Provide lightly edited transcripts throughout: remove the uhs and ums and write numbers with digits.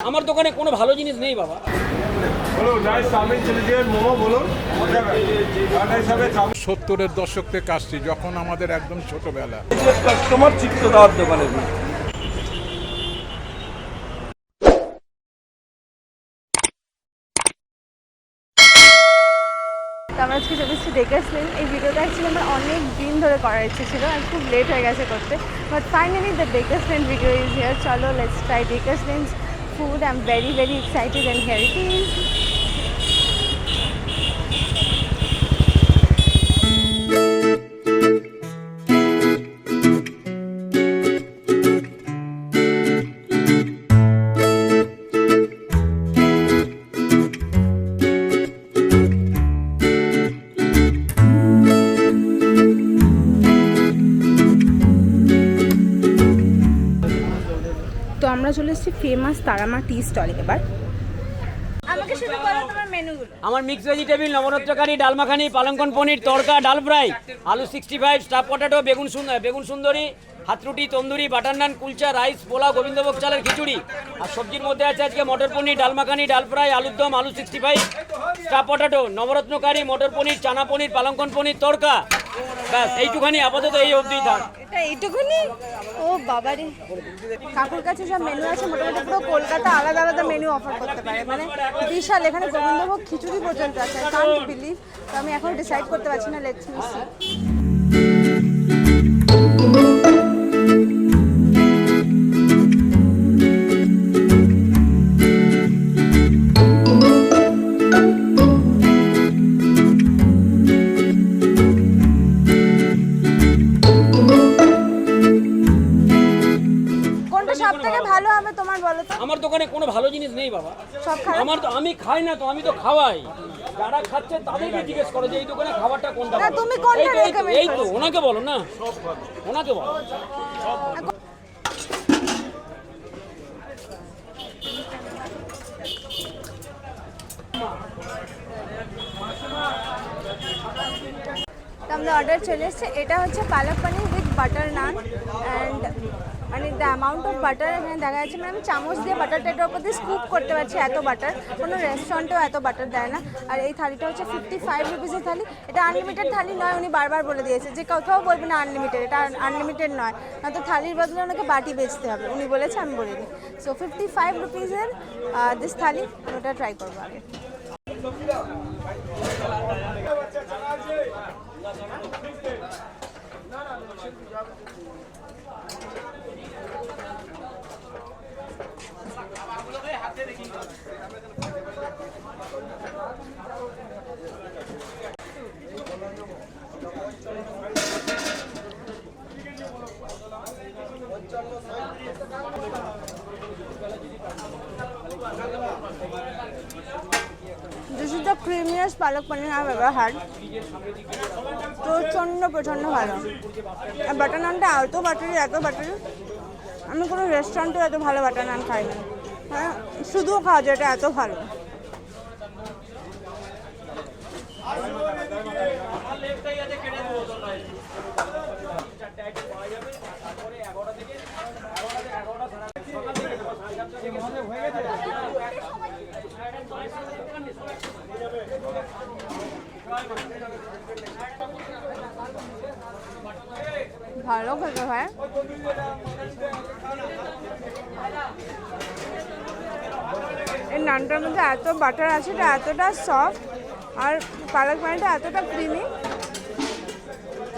আমার দোকানে কোনো ভালো জিনিস নেই বাবা। বলুন rice chow mein chilli chicken momo বলুন। 70-এর দশক থেকে আসছি, যখন আমাদের একদম ছোটবেলা। কাস্টমার চিত্ত দাওয়ার দোকানে আমরা আজকে চলে এসেছি ডেকার্স লেন। এই ভিডিওটা অ্যাকচুয়ালি আমার অনেক দিন ধরে করার ইচ্ছে ছিল, আর খুব লেট হয়ে গেছে করতে, but finally the Decker's Lane video is here. চলো let's try Decker's Lane's food. I am very very excited and here it is. তো আমরা চলে এসেছি ফেমাস তারামা টি স্টলে। এবার আমাকে শুধু বলো তোমার মেনুগুলো। আমার মিক্স ভেজিটেবিল, নবরত্ন কারি, ডাল মাখানি, পালঙ্কন পনির, তড়কা, ডাল ফ্রাই, আলু 65, স্টাফ পটেটো, বেগুন সুন্দরী, হাত রুটি, তন্দুরি, বাটার নান, কুলচা, রাইস, পোলাও, গোবিন্দভোগ চালের খিচুড়ি। আর সবজির মধ্যে আছে আজকে মটর পনির, ডাল মাখানি, ডাল ফ্রাই, আলুর দম, আলু 65, স্টাফ পটেটো, নবরত্ন কারি, মটর পনির, চানা পনির, পালঙ্কন পনির, তড়কা। ব্যাস এইটুখানি, আপাতত এই অবধি থাক। এটা এইটুকুনি? ও বাবারে। কাকুর কাছে সব মেনু আছে, মোটামুটি পুরো কলকাতা আলাদা আলাদা মেনু অফার করতে পারে, মানে বিশাল। এখানে গোবিন্দভোগ খিচুড়ি পর্যন্ত আছে। I can't believe. তো আমি এখন ডিসাইড করতে পারছি না। Let's me see. ভালো হবে তোমার বলো তো? আমার দোকানে কোনো ভালো জিনিস নেই বাবা। সব খারাপ? আমার তো, আমি খাই না তো, আমি তো খাওয়াই। যারা খাচ্ছে তাদেরকে জিজ্ঞেস করো যে এই দোকানে খাবারটা কোনটা। না তুমি কোনটা রেকমেন্ড করো? এই তো ওনাকে বলো না, ওনাকে বলো। আমাদের অর্ডার চলে এসেছে। এটা হচ্ছে পালক পনির উইথ বাটার নান অ্যান্ড মানে দ্য অ্যামাউন্ট অফ বাটার এখানে দেখা যাচ্ছে। মানে আমি চামচ দিয়ে বাটারটা এটার উপর দিয়ে স্কুপ করতে পারছি, এত বাটার। কোনো রেস্টুরেন্টেও এত বাটার দেয় না। আর এই থালিটা হচ্ছে 55 রুপিসের থালি। এটা আনলিমিটেড থালি নয়, উনি বারবার বলে দিয়েছে যে কোথাও বলবে না আনলিমিটেড। এটা আনলিমিটেড নয়, না তো থালির বদলে ওনাকে বাটি বেচতে হবে। উনি বলেছে, আমি বলিনি। সো 55 রুপিসের দিস থালি। ওটা ট্রাই করবো আগে। This is the creamiest palak paneer I've ever had. প্রচণ্ড ভালো। আর বাটার নানটা এত বাটারি। আমি কোনো রেস্টুরেন্টেও এত ভালো বাটার নান খাইনি। হ্যাঁ, শুধুও খাওয়া যায়, এটা এত ভালো। ভালো খেতে হয়। এই নানটার মধ্যে এত বাটার আছে, এটা এতটা সফট, আর পালক পানিটা এতটা ক্রিমি।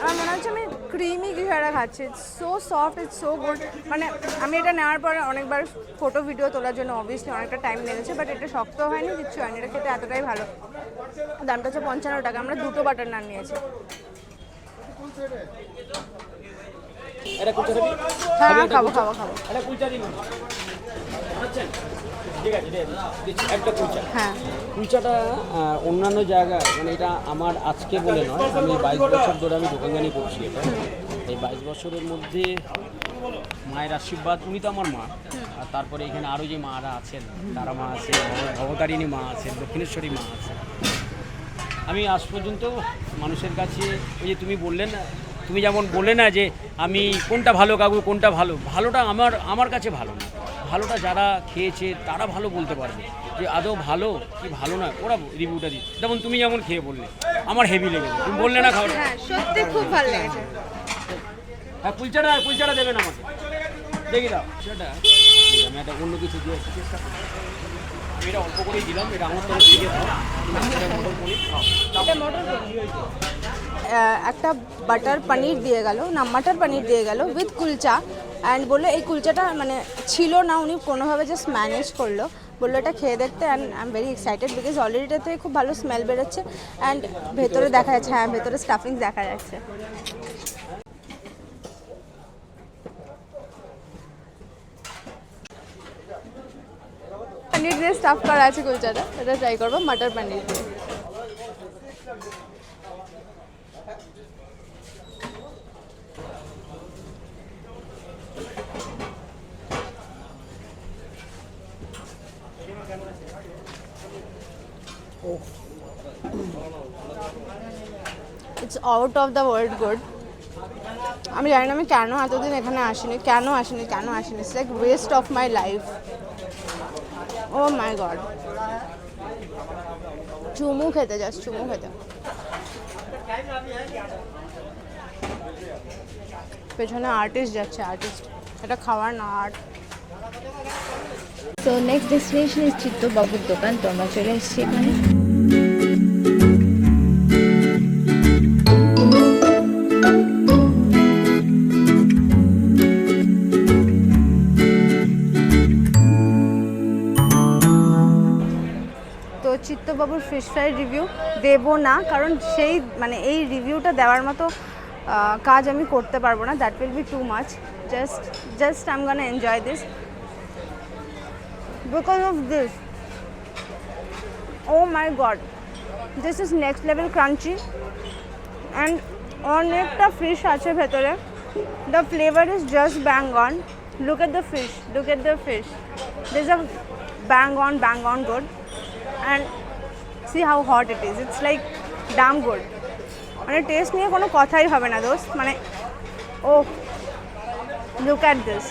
আমার মনে হচ্ছে আমি ক্রিমি কিছু একটা খাচ্ছি। It's so soft, it's so good. মানে আমি এটা নেওয়ার পরে অনেকবার ফটো ভিডিও তোলার জন্য অবভিয়াসলি অনেকটা টাইম লেগেছে, বাট এটা শক্ত হয়নি, কিচ্ছু হয়নি। এটা খেতে এতটাই ভালো। দামটা হচ্ছে 55 টাকা। আমরা দুটো বাটার নান নিয়েছি। এটা কুলচা খাবি? হ্যাঁ, খাবো। এটা কুলচা দিন। আচ্ছা ঠিক আছে, দিচ্ছি একটা কুলচা। হ্যাঁ, কুলচাটা অন্যান্য জায়গায়, মানে এটা আমার আজকে বলে নয়, আমি 22 বছর ধরে আমি দোকানদানি করছি। এটা এই 22 বছরের মধ্যে মায়ের আশীর্বাদ, উনি তো আমার মা। আর তারপরে এখানে আরও যে মারা আছেন, তারা মা আছে, ভবতারিণী মা আছেন, দক্ষিণেশ্বরী মা আছে। আমি আজ পর্যন্ত মানুষের কাছে, ওই যে তুমি বললে না, তুমি যেমন বললে না যে আমি কোনটা ভালো কাকু, কোনটা ভালো, ভালোটা আমার কাছে ভালো না। ভালোটা যারা খেয়েছে তারা ভালো বলতে পারবে যে আদৌ ভালো কি ভালো না, ওরা রিভিউটা দিই। যেমন তুমি যেমন খেয়ে বললে আমার হেভি লেগেছে, তুমি বললে না খাওয়াটা। হ্যাঁ সত্যি খুব ভালো লেগেছে। হ্যাঁ কুলচাটা দেবেন আমাকে, দেখি দাও সেটা। আমি একটা অন্য কিছু দিয়ে চেষ্টা করি, আমি এটা অল্প করেই দিলাম, এটা আমার তরফ থেকে মটর পনির খাও। এটা মটর পনির, একটা বাটার পনির দিয়ে গেল না, মাটার পনির দিয়ে গেল উইথ কুলচা। অ্যান্ড বললো এই কুলচাটা মানে ছিল না, উনি কোনোভাবে জাস্ট ম্যানেজ করলো, বললো এটা খেয়ে দেখতে। And I am very excited because already এটা থেকে খুব ভালো স্মেল বেরোচ্ছে। অ্যান্ড ভেতরে দেখা যাচ্ছে, হ্যাঁ ভেতরে স্টাফিং দেখা যাচ্ছে। পনির দিয়ে স্টাফ করা আছে কুলচাটা, এটা ট্রাই করবো মাটার পনির দিয়ে। It's out of the world good. আমি জানি না আমি কেন এতদিন এখানে আসিনি, it's like waste of my life. Oh my God, চুমু খেতে পেছনে আর্টিস্ট যাচ্ছে, এটা খাওয়ার না art. So next destination is Chittobabur dokan, তো আমরা চলে এসেছি এখানে। তো চিত্তবাবুর ফিশ ফ্রাই রিভিউ দেবো না, কারণ সেই মানে এই রিভিউটা দেওয়ার মতো কাজ আমি করতে পারবো না, that will be too much. Just I am gonna enjoy this because of this. Oh my god, this is next level crunchy and অনেকটা ফিশ আছে ভেতরে। The flavor is just bang on. Look at the fish, there's a bang on good, and see how hot it is. It's like damn good. মানে test নিয়ে কোনো কথাই হবে না দোস্ত, মানে oh look at this.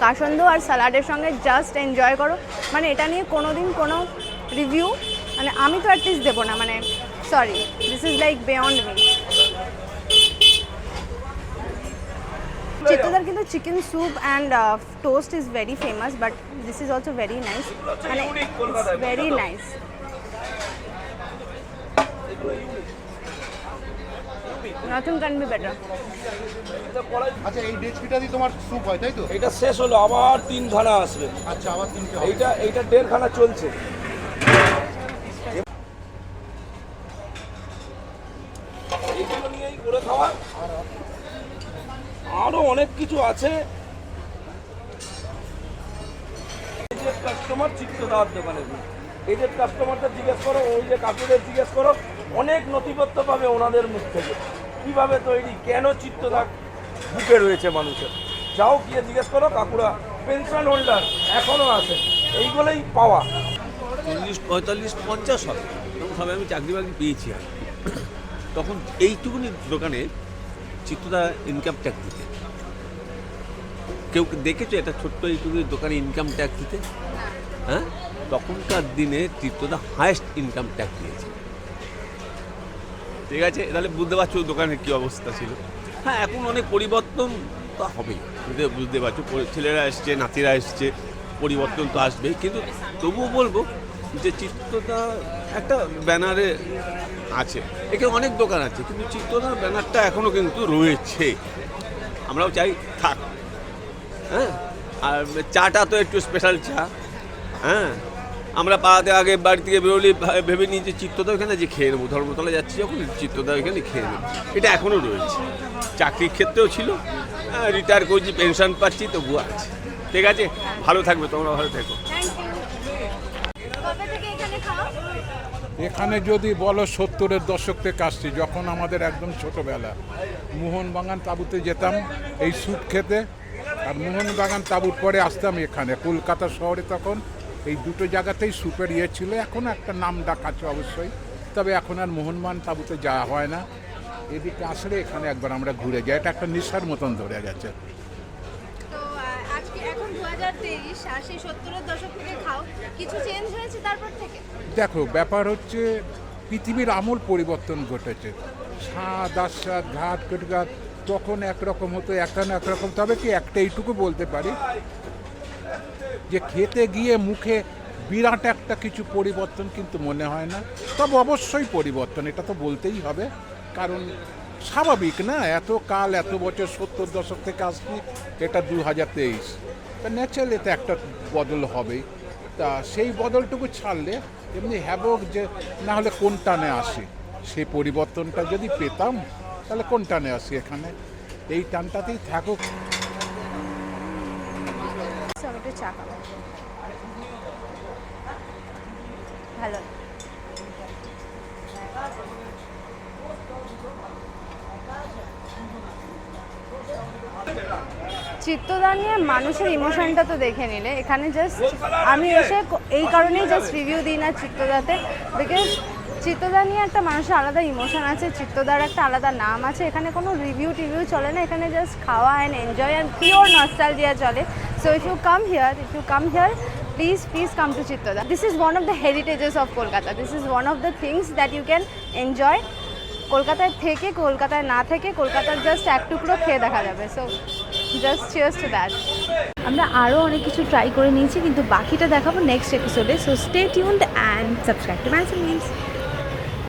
কাসন্দ আর স্যালাডের সঙ্গে জাস্ট এনজয় করো, মানে এটা নিয়ে কোনোদিন কোনো রিভিউ মানে আমি তো অ্যাটলিস্ট দেবো না, মানে sorry, this is like beyond me. চিত্তদার কিন্তু chicken soup and toast is very famous, but this is also very nice, মানে it's very nice. Nothing can be better. আচ্ছা এই ডেচকিটা দিয়ে তোমার স্যুপ হয় তাই তো? এটা শেষ হলো, আবার 3 খানা আসবে। আচ্ছা আবার 3টে হবে। এইটা 1.5 খানা চলছে। এইগুলো নিয়েই করে খাওয়া, আরো অনেক কিছু আছে। এই যে কাস্টমার চিত্তদার দোকানে, এই যে কাস্টমারটা জিজ্ঞেস করো, ওই যে কাকুদের জিজ্ঞেস করো, অনেক নথিপত্র পাবে ওনাদের মুখ থেকে, কিভাবে তৈরি, কেন চিত্তদা বুকে রয়েছে মানুষের। যাও গিয়ে জিজ্ঞেস করো, কাকুরা পেনশন হোল্ডার এখনো আছে, এইগুলোই পাওয়া। 40, 45, 50 হবে তখন সবাই আমি চাকরি বাকরি পেয়েছি। আর তখন এইটুকুনি দোকানে চিত্তদা ইনকাম ট্যাক্স দিতে, কেউ দেখেছো এটা ছোট্ট এইটুকুনি দোকানে ইনকাম ট্যাক্স দিতে? হ্যাঁ, তখনকার দিনে চিত্তদা হায়েস্ট ইনকাম ট্যাক্স দিয়েছে। ঠিক আছে, তাহলে বুঝতে পারছো দোকানের কী অবস্থা ছিল। হ্যাঁ, এখন অনেক পরিবর্তন তো হবেই, বুঝতে পারছো, ছেলেরা এসছে, নাতিরা এসছে, পরিবর্তন তো আসবেই। কিন্তু তবুও বলবো যে চিত্তদা একটা ব্যানারে আছে, এখানে অনেক দোকান আছে, কিন্তু চিত্তদার ব্যানারটা এখনও কিন্তু রয়েছে, আমরাও চাই থাক। হ্যাঁ, আর চাটা তো একটু স্পেশাল চা। হ্যাঁ, আমরা পাড়াতে আগে বাড়ি থেকে বেরোলে ভেবে নিই যে চিত্তদা ওখানে যে খেয়ে নেবো, ধর্মতলা যাচ্ছি যখন চিত্তদা ওখানে খেয়ে নেবো, এটা এখনও রয়েছে। চাকরির ক্ষেত্রেও ছিল, রিটায়ার করছি, পেনশন পাচ্ছি, তবুও আছে। ঠিক আছে, ভালো থাকবে, তোমরা ভালো থেকো। এখানে যদি বলো 70-এর দশক থেকে আসছি, যখন আমাদের একদম ছোটোবেলা মোহনবাগান তাঁবুতে যেতাম এই স্যুপ খেতে, আর মোহনবাগান তাঁবুর পরে আসতাম এখানে কলকাতা শহরে। তখন এই দুটো জায়গাতেই স্যুপের ইয়ে ছিল, এখন একটা নাম ডাক আছে অবশ্যই, তবে এখন আর মোহনবাগান তাঁবুতে যাওয়া হয় না। এদিকে আসলে এখানে একবার আমরা ঘুরে যাই, এটা একটা নেশার মতন ধরে গেছে। তো আজকে এখন 2023 20 আর সেই 70-এর দশক থেকে খাও, কিছু চেঞ্জ হয়েছে তারপর থেকে? দেখো, ব্যাপার হচ্ছে পৃথিবীর আমূল পরিবর্তন ঘটেছে। স্বাদ আস্বাদ ঘাট কেটঘাট তখন একরকম হতো, এখন একরকম। তবে কি একটা এইটুকু বলতে পারি যে খেতে গিয়ে মুখে বিরাট একটা কিছু পরিবর্তন কিন্তু মনে হয় না। তবে অবশ্যই পরিবর্তন, এটা তো বলতেই হবে, কারণ স্বাভাবিক না, এত কাল এত বছর 70 দশক থেকে আসছি, এটা 2023, তা ন্যাচারাল এটা একটা বদল হবেই। তা সেই বদলটুকু ছাড়লে এমনি হ্যাবক যে না হলে কোন টানে আসি, সেই পরিবর্তনটা যদি পেতাম তাহলে কোন টানে আসি, এখানে এই টানটাতেই থাকুক। একটু চা খাবো, ভালো। চিত্তদা নিয়ে মানুষের ইমোশনটা তো দেখে নিলে, এখানে জাস্ট আমি এসে এই কারণেই জাস্ট রিভিউ দিই না চিত্তদাতে, বিকজ চিত্তদা নিয়ে একটা মানুষের আলাদা ইমোশন আছে, চিত্তদার একটা আলাদা নাম আছে। এখানে কোনো রিভিউ টিভিউ চলে না, এখানে জাস্ট খাওয়া and enjoy and pure nostalgia চলে। So if you come here please come to Chittoda. This is one of the heritages of Kolkata. This is one of the things that you can enjoy. কলকাতায় থেকে কলকাতায় না থেকে কলকাতার just এক টুকরো খেয়ে দেখা যাবে। So just cheers to that. আমরা আরও অনেক কিছু ট্রাই করে নিয়েছি, কিন্তু বাকিটা দেখাবো নেক্সট এপিসোডে। So stay tuned and subscribe to my channel.